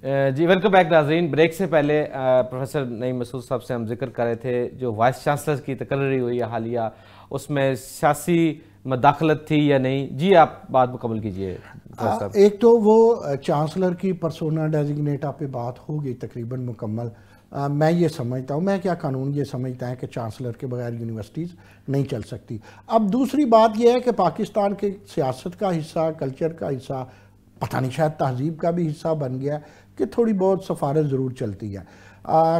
जी welcome back नाज़रीन। Break से पहले प्रोफेसर नईम मसूद साहब से हम जिक्र कर रहे थे जो वाइस चांसलर की तकर्री हुई है हालिया, उसमें सियासी मदाखलत थी या नहीं। जी आप बात मुकम्मल कीजिए साहब। एक तो वो चांसलर की पर्सोना डेजिग्नेटा पे बात हो गई तकरीबन मुकम्मल। मैं ये समझता हूँ, मैं क्या कानून ये समझता है कि चांसलर के बगैर यूनिवर्सिटीज़ नहीं चल सकती। अब दूसरी बात यह है कि पाकिस्तान के सियासत का हिस्सा, कल्चर का हिस्सा, पता नहीं शायद तहजीब का भी हिस्सा बन गया कि थोड़ी बहुत सफारत ज़रूर चलती है।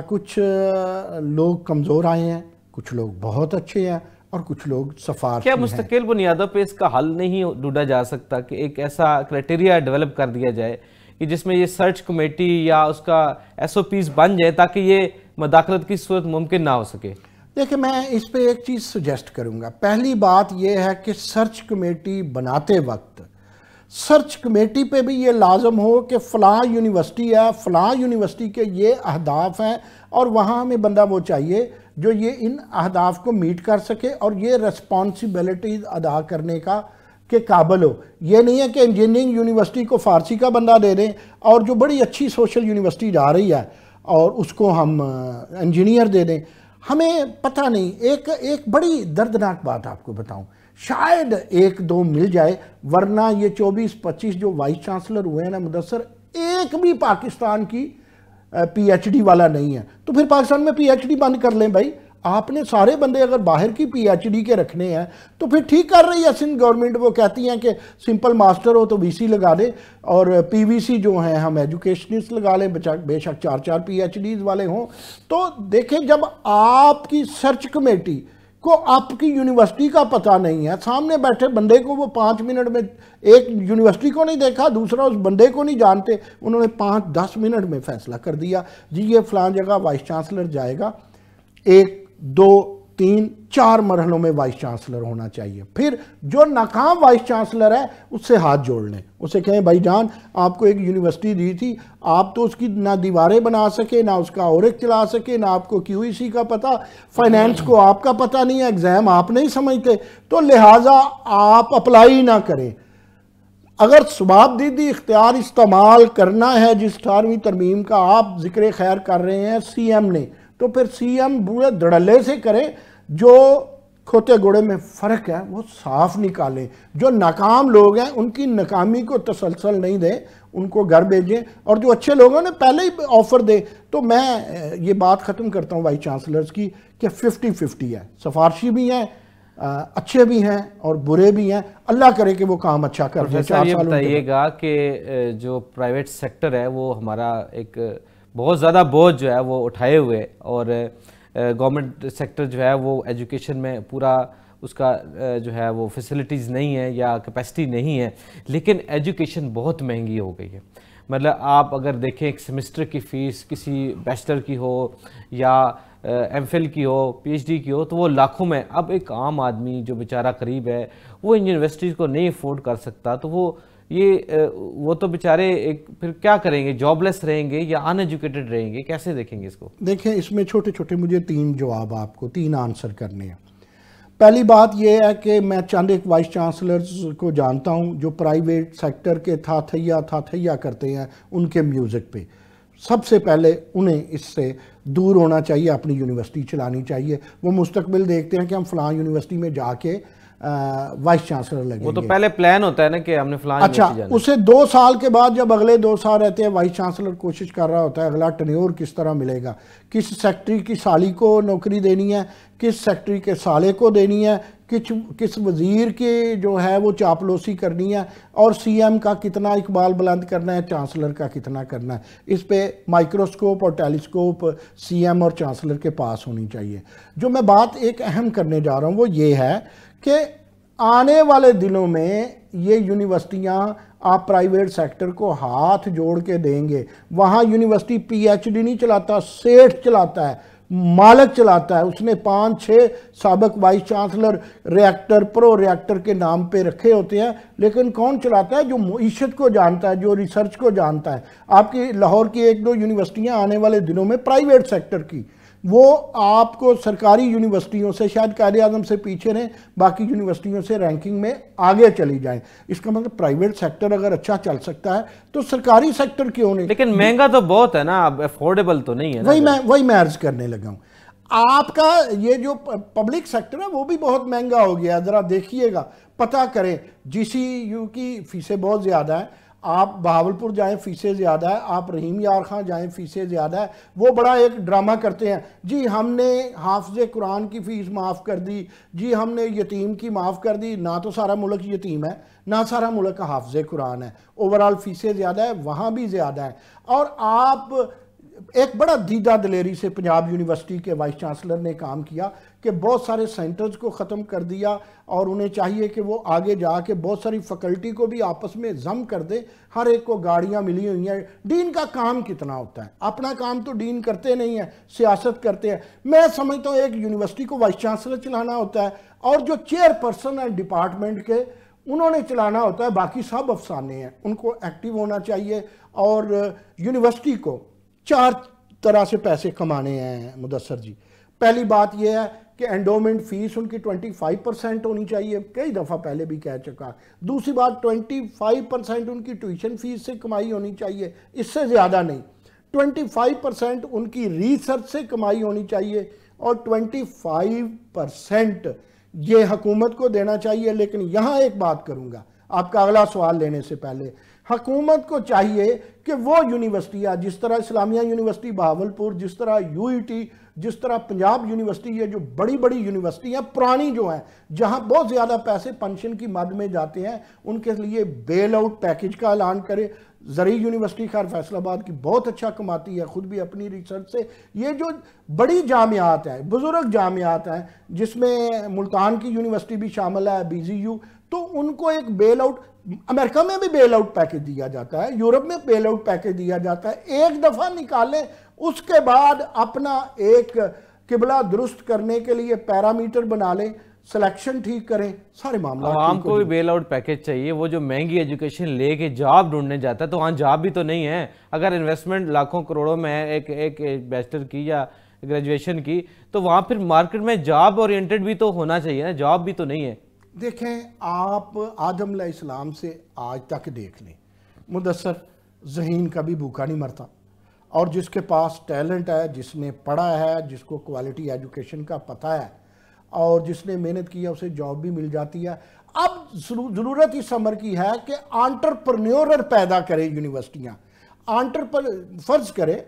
कुछ लोग कमज़ोर आए हैं, कुछ लोग बहुत अच्छे हैं और कुछ लोग सफारती क्या हैं। मुस्तकिल बुनियादों पे इसका हल नहीं ढूंढा जा सकता कि एक ऐसा क्राइटेरिया डेवलप कर दिया जाए कि जिसमें ये सर्च कमेटी या उसका SOPs बन जाए ताकि ये मदाखलत की सूरत मुमकिन ना हो सके? देखिए, मैं इस पे एक चीज़ सजेस्ट करूंगा। पहली बात यह है कि सर्च कमेटी बनाते वक्त सर्च कमेटी पे भी ये लाजम हो कि फ़लाँ यूनिवर्सिटी है, फ़लाँ यूनिवर्सिटी के ये अहदाफ हैं और वहाँ हमें बंदा वो चाहिए जो ये इन अहदाफ को मीट कर सके और ये रिस्पॉन्सिबिलिटीज़ अदा करने का के काबिल हो। ये नहीं है कि इंजीनियरिंग यूनिवर्सिटी को फ़ारसी का बंदा दे दें और जो बड़ी अच्छी सोशल यूनिवर्सिटी जा रही है और उसको हम इंजीनियर दे दें। हमें पता नहीं। एक बड़ी दर्दनाक बात आपको बताऊं, शायद एक दो मिल जाए, वरना ये 24-25 जो वाइस चांसलर हुए हैं ना मुदस्सर, एक भी पाकिस्तान की PhD वाला नहीं है। तो फिर पाकिस्तान में PhD बंद कर लें भाई। आपने सारे बंदे अगर बाहर की PhD के रखने हैं तो फिर ठीक कर रही है सिंध गवर्नमेंट। वो कहती हैं कि सिंपल मास्टर हो तो VC लगा दे और PVC जो हैं हम एजुकेशनिस्ट लगा लें, बेशक 4-4 PhDs वाले हों। तो देखें, जब आपकी सर्च कमेटी को आपकी यूनिवर्सिटी का पता नहीं है, सामने बैठे बंदे को वो 5 मिनट में, एक यूनिवर्सिटी को नहीं देखा, दूसरा उस बंदे को नहीं जानते, उन्होंने 5-10 मिनट में फैसला कर दिया जी ये फलां जगह वाइस चांसलर जाएगा। 1, 2, 3, 4 मरहलों में वाइस चांसलर होना चाहिए। फिर जो नाकाम वाइस चांसलर है उससे हाथ जोड़ लें, उसे कहें भाई जान आपको एक यूनिवर्सिटी दी थी, आप तो उसकी ना दीवारें बना सके, ना उसका ऑडिट चला सके, ना आपको QEC का पता, फाइनेंस को आपका पता नहीं है, एग्जाम आप नहीं समझते, तो लिहाजा आप अप्लाई ना करें। अगर सवाबदीदी इख्तियार इस्तेमाल करना है जिस 18वीं तरमीम का आप जिक्र खैर कर रहे हैं CM ने, तो फिर CM बूढ़े धड़ल्ले से करें। जो खोते घोड़े में फ़र्क है वो साफ निकालें। जो नाकाम लोग हैं उनकी नाकामी को तसलसल नहीं दें, उनको घर भेजें, और जो अच्छे लोगों ने पहले ही ऑफ़र दें। तो मैं ये बात ख़त्म करता हूँ वाइस चांसलर्स की कि 50-50 है, सफारशी भी हैं, अच्छे भी हैं और बुरे भी हैं। अल्लाह करे कि वो काम अच्छा कर जाए। 4 ये साल बताइएगा कि जो प्राइवेट सेक्टर है वो हमारा एक बहुत ज़्यादा बोझ जो है वो उठाए हुए, और गवर्नमेंट सेक्टर जो है वो एजुकेशन में पूरा उसका जो है वो फैसिलिटीज़ नहीं है या कैपेसिटी नहीं है, लेकिन एजुकेशन बहुत महंगी हो गई है। मतलब आप अगर देखें एक सेमेस्टर की फ़ीस किसी बैचलर की हो या MPhil की हो, PhD की हो, तो वो लाखों में। अब एक आम आदमी जो बेचारा करीब है वो इन यूनिवर्सिटीज़ को नहीं अफोर्ड कर सकता, तो वो तो बेचारे एक फिर क्या करेंगे, जॉबलेस रहेंगे या अनएजुकेटेड रहेंगे, कैसे देखेंगे इसको? देखें, इसमें छोटे छोटे मुझे 3 जवाब, आपको 3 आंसर करने हैं। पहली बात यह है कि मैं चंद एक वाइस चांसलर्स को जानता हूं जो प्राइवेट सेक्टर के था करते हैं उनके म्यूज़िक पे। सबसे पहले उन्हें इससे दूर होना चाहिए, अपनी यूनिवर्सिटी चलानी चाहिए। वो मुस्तकबिल देखते हैं कि हम फ़लाँ यूनिवर्सिटी में जाके वाइस चांसलर लगेंगे। वो तो पहले प्लान होता है ना कि हमने फलां अच्छा, उसे 2 साल के बाद जब अगले 2 साल रहते हैं, वाइस चांसलर कोशिश कर रहा होता है अगला टेन्योर किस तरह मिलेगा, किस सेक्रेटरी की साली को नौकरी देनी है, किस सेक्रेटरी के साले को देनी है, किस वज़ीर की जो है वो चापलूसी करनी है, और CM का कितना इकबाल बुलंद करना है, चांसलर का कितना करना है। इस पे माइक्रोस्कोप और टेलीस्कोप CM और चांसलर के पास होनी चाहिए। जो मैं बात एक अहम करने जा रहा हूँ वो ये है कि आने वाले दिनों में ये यूनिवर्सिटियां आप प्राइवेट सेक्टर को हाथ जोड़ के देंगे। वहाँ यूनिवर्सिटी PhD नहीं चलाता, सेठ चलाता है, मालिक चलाता है। उसने 5-6 साबिक vice chancellor reactor, pro reactor के नाम पे रखे होते हैं, लेकिन कौन चलाता है? जो मईशत को जानता है, जो रिसर्च को जानता है। आपकी लाहौर की 1-2 यूनिवर्सिटियाँ आने वाले दिनों में प्राइवेट सेक्टर की वो आपको सरकारी यूनिवर्सिटियों से शायद कायदे आज़म से पीछे रहें, बाकी यूनिवर्सिटियों से रैंकिंग में आगे चली जाएं। इसका मतलब प्राइवेट सेक्टर अगर अच्छा चल सकता है तो सरकारी सेक्टर क्यों नहीं। लेकिन महंगा तो बहुत है ना, अब अफोर्डेबल तो नहीं है ना। वही मैं अर्ज करने लगा हूँ। आपका ये जो पब्लिक सेक्टर है वो भी बहुत महंगा हो गया, ज़रा देखिएगा, पता करें। GCU की फीसें बहुत ज़्यादा हैं, आप बहावलपुर जाएं फीसें ज़्यादा है, आप रहीम यार खां जाएं फीसें ज़्यादा है। वो बड़ा एक ड्रामा करते हैं, जी हमने हाफिज़ कुरान की फ़ीस माफ़ कर दी, जी हमने यतीम की माफ़ कर दी। ना तो सारा मुल्क यतीम है, ना सारा मुल्क हाफिज़ कुरान है। ओवरऑल फ़ीसें ज़्यादा है, वहाँ भी ज़्यादा है। और आप एक बड़ा दीदा दिलेरी से पंजाब यूनिवर्सिटी के वाइस चांसलर ने काम किया कि बहुत सारे सेंटर्स को ख़त्म कर दिया और उन्हें चाहिए कि वो आगे जाके बहुत सारी फैकल्टी को भी आपस में जम कर दे। हर एक को गाड़ियाँ मिली हुई हैं। डीन का काम कितना होता है? अपना काम तो डीन करते नहीं है, सियासत करते हैं। मैं समझता हूँ एक यूनिवर्सिटी को वाइस चांसलर चलाना होता है और जो चेयरपर्सन है डिपार्टमेंट के उन्होंने चलाना होता है। बाकी सब अफसाने हैं, उनको एक्टिव होना चाहिए। और यूनिवर्सिटी को 4 तरह से पैसे कमाने हैं मुदस्सर जी। पहली बात यह है कि एंडोमेंट फीस उनकी 25% होनी चाहिए, कई दफ़ा पहले भी कह चुका। दूसरी बात 25% उनकी ट्यूशन फीस से कमाई होनी चाहिए, इससे ज़्यादा नहीं। 25% उनकी रिसर्च से कमाई होनी चाहिए और 25% ये हुकूमत को देना चाहिए। लेकिन यहाँ एक बात करूँगा आपका अगला सवाल लेने से पहले, हुकूमत को चाहिए कि वो यूनिवर्सिटियाँ जिस तरह इस्लामिया यूनिवर्सिटी बहावलपुर, जिस तरह UET, जिस तरह पंजाब यूनिवर्सिटी, ये जो बड़ी बड़ी यूनिवर्सिटी हैं पुरानी जो हैं, जहाँ बहुत ज़्यादा पैसे पेंशन की मद में जाते हैं, उनके लिए बेल आउट पैकेज का ऐलान करे। ज़री यूनिवर्सिटी खैर फैसलाबाद की बहुत अच्छा कमाती है, ख़ुद भी अपनी रिसर्च से। ये जो बड़ी जामियात हैं, बुज़ुर्ग जामियात हैं, जिसमें मुल्तान की यूनिवर्सिटी भी शामिल है, BZU, तो उनको एक बेल आउट, अमेरिका में भी बेल आउट पैकेज दिया जाता है, यूरोप में बेल आउट पैकेज दिया जाता है। एक दफ़ा निकालें, उसके बाद अपना एक किबला दुरुस्त करने के लिए पैरामीटर बना लें, सिलेक्शन ठीक करें, सारे मामला। आवाम को भी बेल आउट पैकेज चाहिए। वो जो महंगी एजुकेशन लेके जॉब ढूंढने जाता है तो वहाँ जॉब भी तो नहीं है। अगर इन्वेस्टमेंट लाखों करोड़ों में है एक बैचलर की या ग्रेजुएशन की, तो वहाँ फिर मार्केट में जॉब ओरिएंटेड भी तो होना चाहिए ना, जॉब भी तो नहीं है। देखें, आप आदम अलैहिस्सलाम से आज तक देख लें, मुदस्सर ज़हीन कभी भूखा नहीं मरता। और जिसके पास टैलेंट है, जिसने पढ़ा है, जिसको क्वालिटी एजुकेशन का पता है और जिसने मेहनत की है, उसे जॉब भी मिल जाती है। अब ज़रूरत इस अमर की है कि एंटरप्रेन्योर पैदा करे यूनिवर्सिटियाँ। फ़र्ज़ करे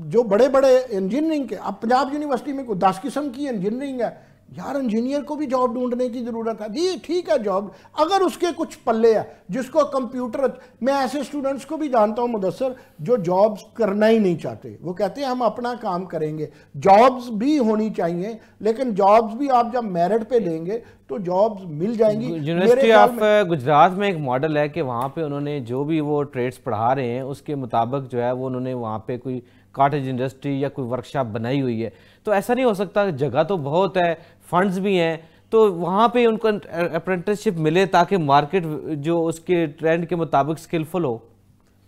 जो बड़े बड़े इंजीनियरिंग के, अब पंजाब यूनिवर्सिटी में कोई 10 किस्म की इंजीनियरिंग है यार, इंजीनियर को भी जॉब ढूंढने की ज़रूरत है। जी ठीक है, जॉब अगर उसके कुछ पल्ले है, जिसको कंप्यूटर, मैं ऐसे स्टूडेंट्स को भी जानता हूं मुदस्सर जो जॉब्स करना ही नहीं चाहते, वो कहते हैं हम अपना काम करेंगे। जॉब्स भी होनी चाहिए, लेकिन जॉब्स भी आप जब मेरिट पे लेंगे तो जॉब्स मिल जाएंगी। यूनिवर्सिटी ऑफ गुजरात में एक मॉडल है कि वहाँ पे उन्होंने जो भी वो ट्रेड्स पढ़ा रहे हैं उसके मुताबिक जो है वो उन्होंने वहाँ पे कोई कॉटेज इंडस्ट्री या कोई वर्कशॉप बनाई हुई है। तो ऐसा नहीं हो सकता, जगह तो बहुत है, फंड्स भी हैं, तो वहाँ पे उनको अप्रेंटिसशिप मिले ताकि मार्केट जो उसके ट्रेंड के मुताबिक स्किलफुल हो।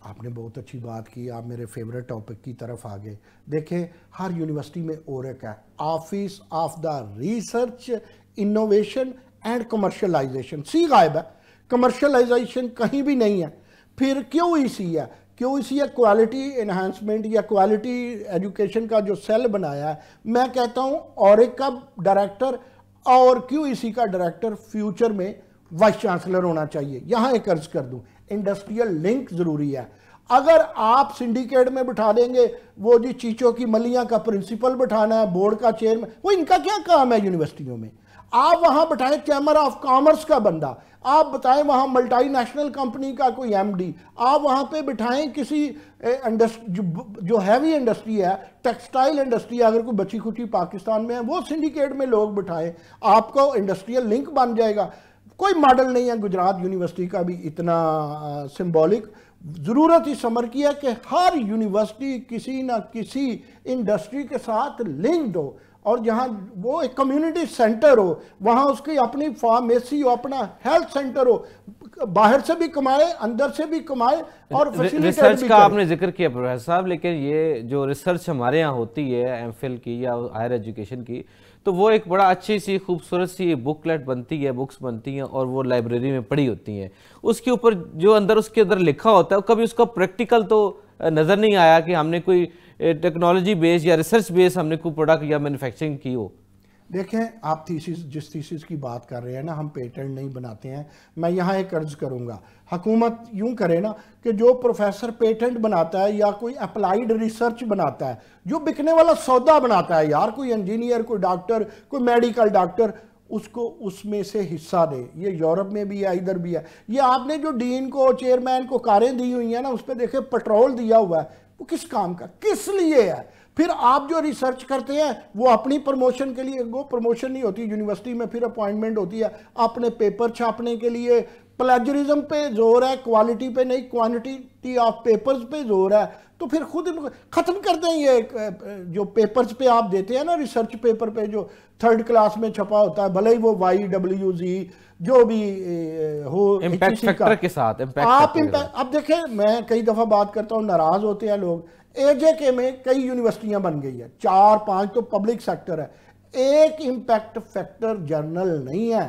आपने बहुत अच्छी बात की, आप मेरे फेवरेट टॉपिक की तरफ आ गए। देखें, हर यूनिवर्सिटी में OREC है, office of the research innovation and commercialisation. C गायब है, कमर्शलाइजेशन कहीं भी नहीं है। फिर QEC है, QEC है क्वालिटी एनहांसमेंट या क्वालिटी एजुकेशन का जो सेल बनाया है। मैं कहता हूँ OREC का डायरेक्टर और QEC का डायरेक्टर फ्यूचर में वाइस चांसलर होना चाहिए। यहाँ एक अर्ज कर दूँ, इंडस्ट्रियल लिंक ज़रूरी है। अगर आप सिंडिकेट में बिठा देंगे, वो जी चीचों की मलियाँ का प्रिंसिपल बिठाना है, बोर्ड का चेयरमैन, वो इनका क्या काम है यूनिवर्सिटियों में? आप वहाँ बिठाएं चैम्बर ऑफ कॉमर्स का बंदा, आप बताएं वहाँ मल्टीनेशनल कंपनी का कोई MD, आप वहाँ पे बिठाएं किसी जो हैवी इंडस्ट्री है, टेक्सटाइल इंडस्ट्री, अगर कोई बची खुची पाकिस्तान में है, वो सिंडिकेट में लोग बिठाएं, आपको इंडस्ट्रियल लिंक बन जाएगा। कोई मॉडल नहीं है गुजरात यूनिवर्सिटी का भी इतना सिंबॉलिक। ज़रूरत इस समर की है कि हर यूनिवर्सिटी किसी ना किसी इंडस्ट्री के साथ लिंक्ड हो और जहाँ वो एक कम्युनिटी सेंटर हो, वहाँ उसकी अपनी फार्मेसी हो, अपना हेल्थ सेंटर हो, बाहर से भी कमाए, अंदर से भी कमाए और रिसर्च का आपने जिक्र किया प्रोफेसर साहब, लेकिन ये जो रिसर्च हमारे यहाँ होती है एमफिल की या हायर एजुकेशन की, तो वो एक बड़ा अच्छी सी खूबसूरत सी बुकलेट बनती है, बुक्स बनती हैं और वो लाइब्रेरी में पड़ी होती हैं। उसके ऊपर जो अंदर उसके अंदर लिखा होता है कभी उसका प्रैक्टिकल तो नज़र नहीं आया कि हमने कोई टेक्नोलॉजी बेस या रिसर्च बेस हमने कोई प्रोडक्ट या मैन्युफैक्चरिंग की हो। देखें, आप जिस थीसिस की बात कर रहे हैं ना, हम पेटेंट नहीं बनाते हैं। मैं यहाँ एक अर्ज करूँगा, हुकूमत यूँ करे ना कि जो प्रोफेसर पेटेंट बनाता है या कोई अप्लाइड रिसर्च बनाता है, जो बिकने वाला सौदा बनाता है यार, कोई इंजीनियर, कोई डॉक्टर, कोई मेडिकल डॉक्टर, उसको उसमें से हिस्सा दे। ये यूरोप में भी है, इधर भी है। ये आपने जो डीन को, चेयरमैन को कारें दी हुई हैं ना, उस पर देखे पेट्रोल दिया हुआ है, वो किस काम का, किस लिए है? फिर आप जो रिसर्च करते हैं वो अपनी प्रमोशन के लिए, वो प्रमोशन नहीं होती यूनिवर्सिटी में, फिर अपॉइंटमेंट होती है अपने पेपर छापने के लिए। प्लेजरिज्म पे जोर है, क्वालिटी पे नहीं, क्वांटिटी ऑफ पेपर्स पे जोर है। तो फिर खुद ख़त्म कर दें ये जो पेपर्स पे आप देते हैं ना, रिसर्च पेपर पे जो 3rd क्लास में छपा होता है, भले ही वो YWZ जो भी हो, इम्पैक्ट फैक्टर के साथ आप अब देखें, मैं कई दफ़ा बात करता हूँ, नाराज़ होते हैं लोग। AJK में कई यूनिवर्सिटियां बन गई है, 4-5 तो पब्लिक सेक्टर है, एक इम्पैक्ट फैक्टर जर्नल नहीं है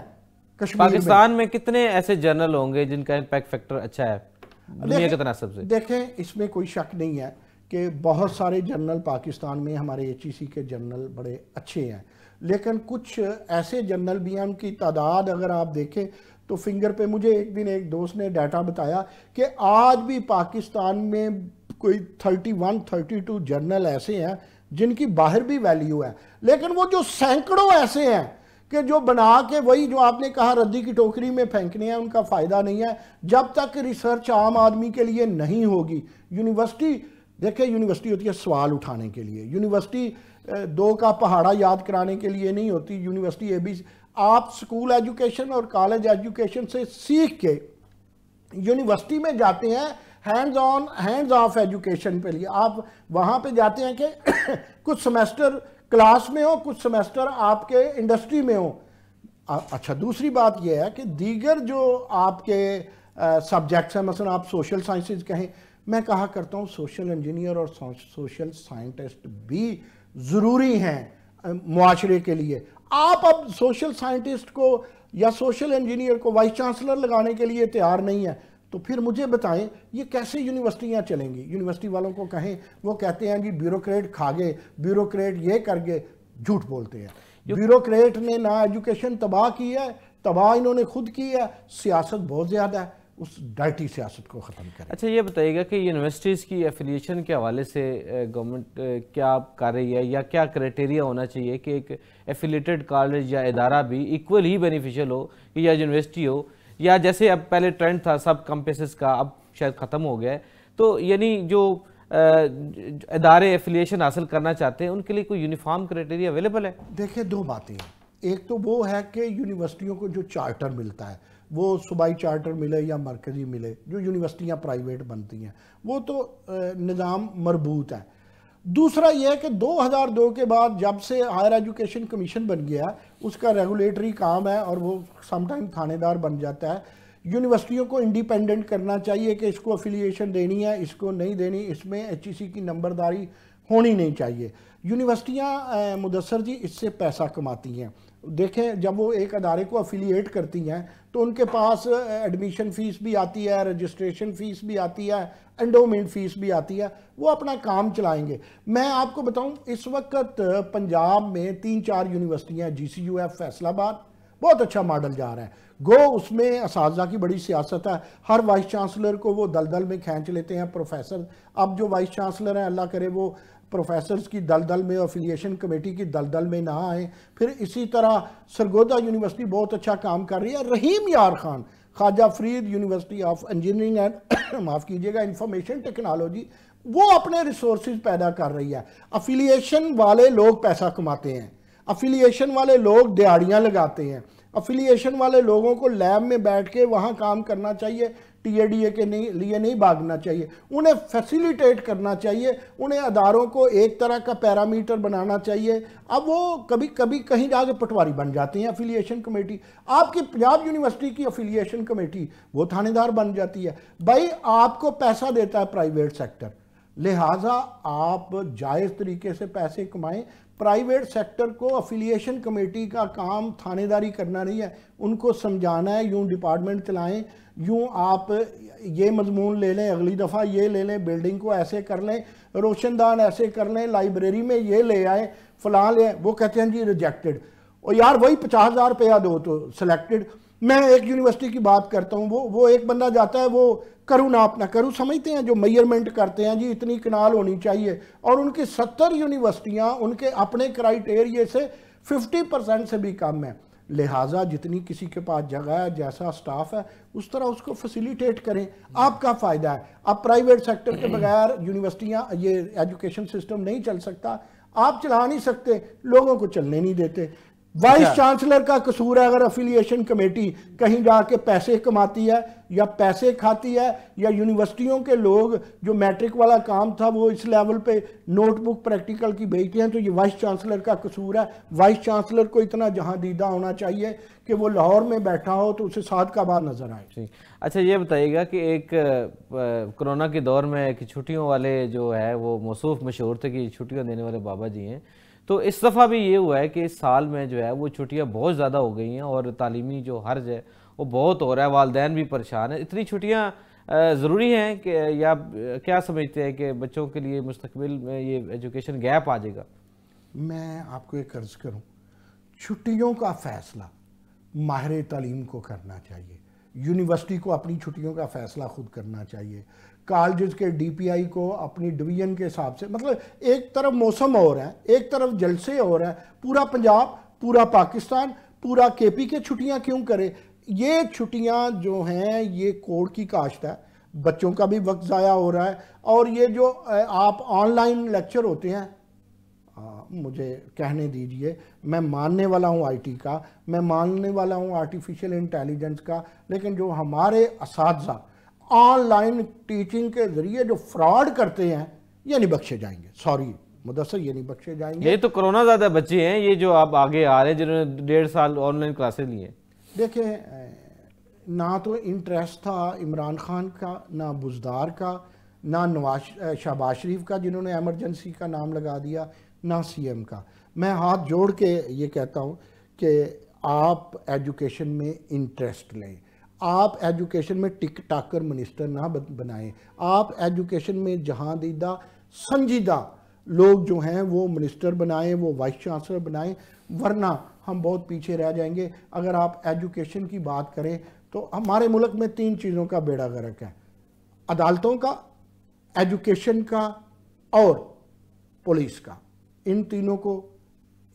कश्मीर पाकिस्तान में कितने ऐसे जर्नल होंगे जिनका इम्पैक्ट फैक्टर अच्छा है दुनिया के तनासब से? देखें, इसमें कोई शक नहीं है कि बहुत सारे जर्नल पाकिस्तान में, हमारे HEC के जर्नल बड़े अच्छे हैं, लेकिन कुछ ऐसे जर्नल भी हैं, उनकी तादाद अगर आप देखें तो फिंगर पे, मुझे एक दिन एक दोस्त ने डाटा बताया कि आज भी पाकिस्तान में कोई 31-32 जर्नल ऐसे हैं जिनकी बाहर भी वैल्यू है, लेकिन वो जो सैकड़ों ऐसे हैं कि जो बना के वही जो आपने कहा रद्दी की टोकरी में फेंकने हैं, उनका फ़ायदा नहीं है जब तक रिसर्च आम आदमी के लिए नहीं होगी। यूनिवर्सिटी, देखिए, यूनिवर्सिटी होती है सवाल उठाने के लिए, यूनिवर्सिटी 2 का पहाड़ा याद कराने के लिए नहीं होती। यूनिवर्सिटी ABC, आप स्कूल एजुकेशन और कॉलेज एजुकेशन से सीख के यूनिवर्सिटी में जाते हैं, hands on hands of education पे लिए आप वहाँ पे जाते हैं कि कुछ सेमेस्टर क्लास में हो, कुछ सेमेस्टर आपके इंडस्ट्री में हो। अच्छा, दूसरी बात यह है कि दीगर जो आपके सब्जेक्ट्स हैं, मसलन आप सोशल साइंसेज कहें, मैं कहा करता हूँ सोशल इंजीनियर और सोशल साइंटिस्ट भी ज़रूरी हैं मुआशरे के लिए। आप अब सोशल साइंटिस्ट को या सोशल इंजीनियर को वाइस चांसलर लगाने के लिए तैयार नहीं है, तो फिर मुझे बताएं ये कैसे यूनिवर्सिटियां चलेंगी? यूनिवर्सिटी वालों को कहें, वो कहते हैं जी ब्यूरोक्रेट खा गए, ब्यूरोक्रेट ये कर गए, झूठ बोलते हैं। ब्यूरोक्रेट ने ना एजुकेशन तबाह की है, तबाह इन्होंने खुद की है। सियासत बहुत ज़्यादा है, उस डाइटी सियासत को ख़त्म करें। अच्छा, ये बताइएगा कि यूनिवर्सिटीज़ की एफिलिएशन के हवाले से गवर्नमेंट क्या कर रही है, या क्या क्राइटेरिया होना चाहिए कि एक एफिलेटेड कॉलेज या इदारा भी इक्वल ही बेनिफिशियल हो, या यूनिवर्सिटी हो, या जैसे अब पहले ट्रेंड था सब कैंपसेस का, अब शायद ख़त्म हो गया है, तो यानी जो इदारे एफिलिएशन हासिल करना चाहते हैं उनके लिए कोई यूनिफॉर्म क्राइटेरिया अवेलेबल है? देखिए, 2 बातें हैं। एक तो वो है कि यूनिवर्सिटियों को जो चार्टर मिलता है, वो सूबाई चार्टर मिले या मरकज़ी मिले, जो यूनिवर्सिटियाँ प्राइवेट बनती हैं, वो तो निज़ाम मरबूत है। दूसरा यह है कि 2002 के बाद जब से हायर एजुकेशन कमीशन बन गया, उसका रेगुलेटरी काम है और वो समटाइम थानेदार बन जाता है। यूनिवर्सिटियों को इंडिपेंडेंट करना चाहिए कि इसको अफिलिएशन देनी है, इसको नहीं देनी, इसमें HEC की नंबरदारी होनी नहीं चाहिए। यूनिवर्सिटियाँ मुदस्सर जी इससे पैसा कमाती हैं। देखें, जब वो एक अदारे को अफिलिएट करती हैं तो उनके पास एडमिशन फ़ीस भी आती है, रजिस्ट्रेशन फ़ीस भी आती है, एंडोमेंट फ़ीस भी आती है, वो अपना काम चलाएंगे। मैं आपको बताऊं, इस वक्त पंजाब में 3-4 यूनिवर्सिटियाँ, GCUF फैसलाबाद, बहुत अच्छा मॉडल जा रहा है। गो उसमें असातिज़ा की बड़ी सियासत है, हर वाइस चांसलर को वो दलदल में खींच लेते हैं। प्रोफेसर, अब जो वाइस चांसलर हैं, अल्लाह करे वो प्रोफेसर्स की दलदल में, एफिलिएशन कमेटी की दलदल में ना आए। फिर इसी तरह सरगोदा यूनिवर्सिटी बहुत अच्छा काम कर रही है। Rahim Yar Khan, Khwaja Farid university of engineering and माफ़ कीजिएगा इंफॉर्मेशन टेक्नोलॉजी, वो अपने रिसोर्सेज पैदा कर रही है। अफिलिएशन वाले लोग पैसा कमाते हैं, अफिलिएशन वाले लोग दिहाड़ियाँ लगाते हैं, अफिलिएशन वाले लोगों को लैब में बैठ के वहाँ काम करना चाहिए। TADA के लिए नहीं भागना चाहिए, उन्हें फैसिलिटेट करना चाहिए, उन्हें अदारों को एक तरह का पैरामीटर बनाना चाहिए। अब वो कभी कभी कहीं जाके पटवारी बन जाती हैं अफिलिएशन कमेटी, आपकी पंजाब यूनिवर्सिटी की अफिलिएशन कमेटी वो थानेदार बन जाती है। भाई आपको पैसा देता है प्राइवेट सेक्टर, लिहाजा आप जायज़ तरीके से पैसे कमाएं। प्राइवेट सेक्टर को अफिलिएशन कमेटी का काम थानेदारी करना नहीं है, उनको समझाना है, यूं डिपार्टमेंट चलाएं, यूं आप ये मजमून ले लें, अगली दफ़ा ये ले लें, बिल्डिंग को ऐसे कर लें, रोशनदान ऐसे कर लें, लाइब्रेरी में ये ले आए, फलां ले आए। वो कहते हैं जी रिजेक्टेड, और यार वही 50,000 रुपया दो तो सिलेक्टेड। मैं एक यूनिवर्सिटी की बात करता हूँ, वो एक बंदा जाता है, वो करूँ ना अपना करूँ समझते हैं, जो मेजरमेंट करते हैं जी इतनी कनाल होनी चाहिए, और उनकी 70 यूनिवर्सिटियाँ उनके अपने क्राइटेरिया से 50% से भी कम है। लिहाजा जितनी किसी के पास जगह है, जैसा स्टाफ है, उस तरह उसको फैसिलिटेट करें, आपका फ़ायदा है। अब प्राइवेट सेक्टर के बगैर यूनिवर्सिटियाँ, ये एजुकेशन सिस्टम नहीं चल सकता, आप चला नहीं सकते, लोगों को चलने नहीं देते। वाइस चांसलर का कसूर है अगर अफिलिएशन कमेटी कहीं जाके पैसे कमाती है या पैसे खाती है, या यूनिवर्सिटियों के लोग जो मैट्रिक वाला काम था वो इस लेवल पे नोटबुक प्रैक्टिकल की भेजते हैं, तो ये वाइस चांसलर का कसूर है। वाइस चांसलर को इतना जहां दीदा होना चाहिए कि वो लाहौर में बैठा हो तो उसे सादकाबाद नजर आए। अच्छा, ये बताइएगा कि एक कोरोना के दौर में कि छुट्टियों वाले जो है वो मौसूफ मशहूर थे कि छुट्टियाँ देने वाले बाबा जी हैं, तो इस दफ़ा भी ये हुआ है कि इस साल में जो है वो छुट्टियां बहुत ज़्यादा हो गई हैं और तालीमी जो हर्ज है वो बहुत हो रहा है, वालिदैन भी परेशान है। इतनी छुट्टियां ज़रूरी हैं कि, या क्या समझते हैं कि बच्चों के लिए मुस्तकबिल में ये एजुकेशन गैप आ जाएगा? मैं आपको एक अर्ज़ करूं, छुट्टियों का फ़ैसला माहिर तालीम को करना चाहिए, यूनिवर्सिटी को अपनी छुट्टियों का फ़ैसला खुद करना चाहिए, कॉलेज के DPI को अपनी डिवीज़न के हिसाब से, मतलब एक तरफ मौसम हो रहा है, एक तरफ जलसे हो रहा है, पूरा पंजाब, पूरा पाकिस्तान, पूरा KP के छुट्टियां क्यों करे? ये छुट्टियां जो हैं ये कोड की काश्त है, बच्चों का भी वक्त ज़ाया हो रहा है। और ये जो आप ऑनलाइन लेक्चर होते हैं, मुझे कहने दीजिए, मैं मानने वाला हूँ IT का, मैं मानने वाला हूँ आर्टिफिशियल इंटेलिजेंस का, लेकिन जो हमारे असातिज़ा ऑनलाइन टीचिंग के जरिए जो फ्रॉड करते हैं ये नहीं बख्शे जाएंगे। सॉरी मुदस्सर, ये नहीं बख्शे जाएंगे। ये तो कोरोना ज़्यादा बच्चे हैं ये जो आप आगे आ रहे हैं जिन्होंने 1.5 साल ऑनलाइन क्लासेस ली हैं। देखिए, ना तो इंटरेस्ट था इमरान खान का, ना बुज़दार का, ना शहबाज शरीफ का जिन्होंने एमरजेंसी का नाम लगा दिया, ना CM का। मैं हाथ जोड़ के ये कहता हूँ कि आप एजुकेशन में इंटरेस्ट लें, आप एजुकेशन में टिक टाकर मिनिस्टर ना बनाएं, आप एजुकेशन में जहां दीदा संजीदा लोग जो हैं वो मिनिस्टर बनाएं, वो वाइस चांसलर बनाएं, वरना हम बहुत पीछे रह जाएंगे। अगर आप एजुकेशन की बात करें तो हमारे मुल्क में 3 चीज़ों का बेड़ा गर्क है, अदालतों का, एजुकेशन का और पुलिस का। इन तीनों को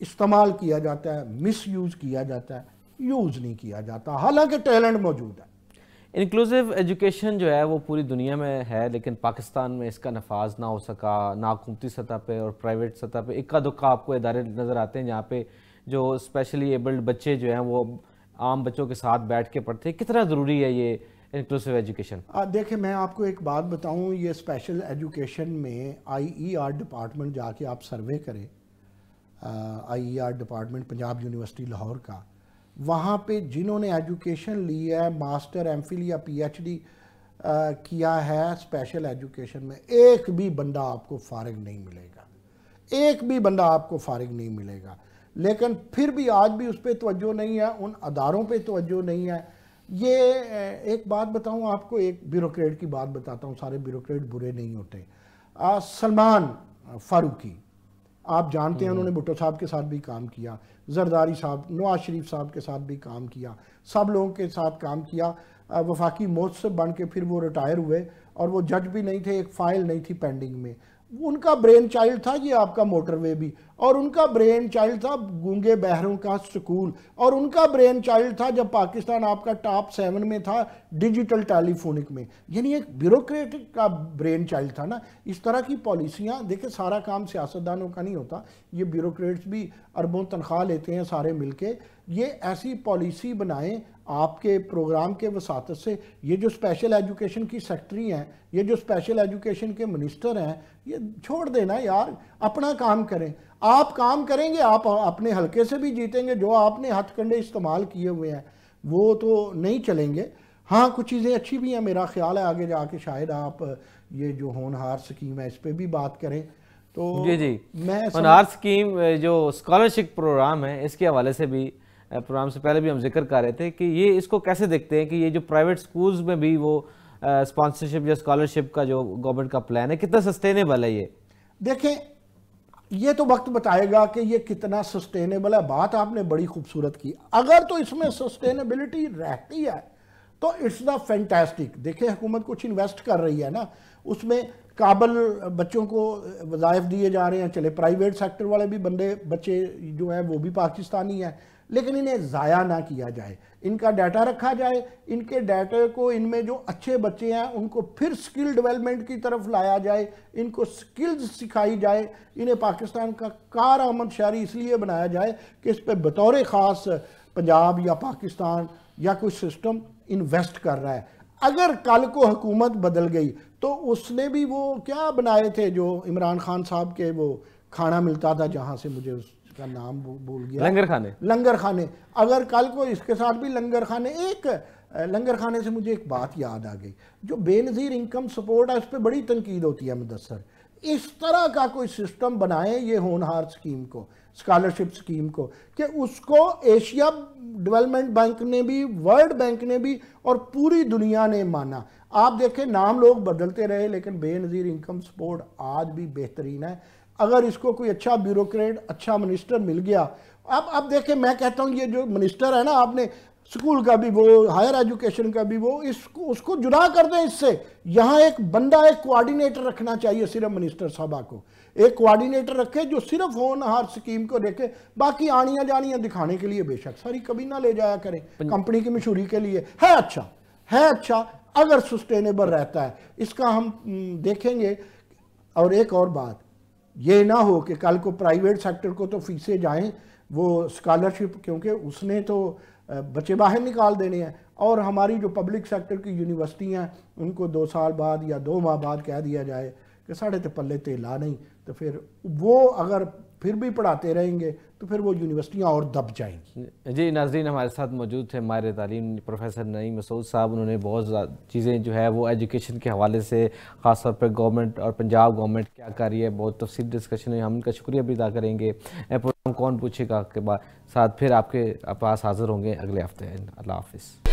इस्तेमाल किया जाता है, मिस यूज़ किया जाता है, यूज़ नहीं किया जाता, हालांकि टैलेंट मौजूद है। इंक्लूसिव एजुकेशन जो है वो पूरी दुनिया में है, लेकिन पाकिस्तान में इसका नफाज ना हो सका, ना हुकूमती सतह पे और प्राइवेट सतह पे इक्का दुक्का आपको इदारे नज़र आते हैं जहाँ पे जो स्पेशली एबल्ड बच्चे जो हैं वो आम बच्चों के साथ बैठ के पढ़ते हैं। कितना ज़रूरी है ये इंक्लूसिव एजुकेशन? देखिए, मैं आपको एक बात बताऊँ, ये स्पेशल एजुकेशन में IER डिपार्टमेंट जाके आप सर्वे करें, IER department Punjab university Lahore का, वहाँ पे जिन्होंने एजुकेशन ली है, मास्टर, MPhil या PhD किया है स्पेशल एजुकेशन में, एक भी बंदा आपको फारिग नहीं मिलेगा, एक भी बंदा आपको फारिग नहीं मिलेगा। लेकिन फिर भी आज भी उस पर तवज्जो नहीं है, उन अदारों पे तवज्जो नहीं है। ये एक बात बताऊँ आपको, एक ब्यूरोक्रेट की बात बताता हूँ, सारे ब्यूरोक्रेट बुरे नहीं होते। सलमान फारूकी आप जानते हैं, उन्होंने भुट्टो साहब के साथ भी काम किया, जरदारी साहब, नवाज शरीफ साहब के साथ भी काम किया, सब लोगों के साथ काम किया। वफाकी मोहतसब बन के फिर वो रिटायर हुए और वो जज भी नहीं थे, एक फ़ाइल नहीं थी पेंडिंग में। उनका ब्रेन चाइल्ड था ये आपका मोटरवे भी, और उनका ब्रेन चाइल्ड था गूंगे बहरों का स्कूल, और उनका ब्रेन चाइल्ड था जब पाकिस्तान आपका टॉप 7 में था डिजिटल टेलीफोनिक में। यानी एक ब्यूरोक्रेटिक का ब्रेन चाइल्ड था ना। इस तरह की पॉलिसियाँ, देखिए सारा काम सियासतदानों का नहीं होता, ये ब्यूरोक्रेट्स भी अरबों तनख्वाह लेते हैं सारे मिलके। ये ऐसी पॉलिसी बनाएं, आपके प्रोग्राम के वसातत से ये जो स्पेशल एजुकेशन की सेक्रेटरी हैं, ये जो स्पेशल एजुकेशन के मिनिस्टर हैं, ये छोड़ देना यार, अपना काम करें। आप काम करेंगे, आप अपने हलके से भी जीतेंगे। जो आपने हथकंडे इस्तेमाल किए हुए हैं वो तो नहीं चलेंगे। हाँ, कुछ चीज़ें अच्छी भी हैं, मेरा ख्याल है आगे जाके शायद आप ये जो होनहार स्कीम है इस पर भी बात करें। तो जी मैं होनहार स्कीम जो स्कॉलरशिप प्रोग्राम है, इसके हवाले से भी प्रोग्राम से पहले भी हम जिक्र कर रहे थे कि ये इसको कैसे देखते हैं कि ये जो प्राइवेट स्कूल्स में भी वो स्पॉन्सरशिप या स्कॉलरशिप का जो गवर्नमेंट का प्लान है, कितना सस्टेनेबल है ये? देखें, ये तो वक्त बताएगा कि ये कितना सस्टेनेबल है। बात आपने बड़ी खूबसूरत की। अगर तो इसमें सस्टेनेबिलिटी रहती है तो इट्स द फैंटास्टिक। देखिए, हुकूमत कुछ इन्वेस्ट कर रही है ना, उसमें काबल बच्चों को वज़ाइफ दिए जा रहे हैं। चले प्राइवेट सेक्टर वाले भी बच्चे जो हैं वो भी पाकिस्तानी हैं, लेकिन इन्हें ज़ाया ना किया जाए, इनका डाटा रखा जाए। इनके डाटे को, इनमें जो अच्छे बच्चे हैं उनको फिर स्किल डेवलपमेंट की तरफ लाया जाए, इनको स्किल्स सिखाई जाए। इन्हें पाकिस्तान का कारआमद शहरी इसलिए बनाया जाए कि इस पर बतौर ख़ास पंजाब या पाकिस्तान या कोई सिस्टम इन्वेस्ट कर रहा है। अगर कल को हुकूमत बदल गई तो उसने भी वो क्या बनाए थे जो इमरान खान साहब के वो खाना मिलता था, जहाँ से मुझे उसका नाम भूल गया, लंगर खाने। अगर कल को इसके साथ भी लंगर खाने, एक लंगर खाने से मुझे एक बात याद आ गई, जो बेनज़ीर इनकम सपोर्ट है उस पर बड़ी तनकीद होती है मुदस्सर। इस तरह का कोई सिस्टम बनाए ये होनहार स्कीम को, स्कॉलरशिप स्कीम को, कि उसको एशिया डेवलपमेंट बैंक ने भी, वर्ल्ड बैंक ने भी और पूरी दुनिया ने माना। आप देखें, नाम लोग बदलते रहे लेकिन बेनज़ीर इनकम सपोर्ट आज भी बेहतरीन है। अगर इसको कोई अच्छा ब्यूरोक्रेट, अच्छा मिनिस्टर मिल गया। अब देखें, मैं कहता हूँ ये जो मिनिस्टर है ना, आपने स्कूल का भी वो, हायर एजुकेशन का भी वो, उसको जुदा कर दें इससे। यहाँ एक बंदा, एक कोऑर्डिनेटर रखना चाहिए सिर्फ मिनिस्टर साहबा को। एक कोऑर्डिनेटर रखे जो सिर्फ होनहार स्कीम को देखे, बाकी आनियाँ जानियाँ दिखाने के लिए बेशक सारी कभी ना ले जाया करें, कंपनी की मशहूरी के लिए है अच्छा अगर सस्टेनेबल रहता है इसका हम देखेंगे। और एक और बात, ये ना हो कि कल को प्राइवेट सेक्टर को तो फीसें जाएं वो स्कॉलरशिप, क्योंकि उसने तो बच्चे बाहर निकाल देने हैं, और हमारी जो पब्लिक सेक्टर की यूनिवर्सिटी हैं उनको 2 साल बाद या 2 माह बाद कह दिया जाए कि साढ़े ते पल्ले तेला नहीं, तो फिर वो अगर फिर भी पढ़ाते रहेंगे तो फिर वो यूनिवर्सिटियाँ और दब जाएंगी। जी नाज़रीन, हमारे साथ मौजूद थे माहिर तालीम प्रोफेसर नईम मसूद साहब। उन्होंने बहुत चीज़ें जो है वो एजुकेशन के हवाले से, ख़ासतौर पर गवर्नमेंट और पंजाब गवर्नमेंट क्या कर रही है, बहुत तफसील डिस्कशन है। हम इनका शुक्रिया भी अदा करेंगे। प्रोग्राम कौन पूछेगा के बाद साथ फिर आपके पास हाज़िर होंगे अगले हफ्ते। अल्लाह हाफ़िज़।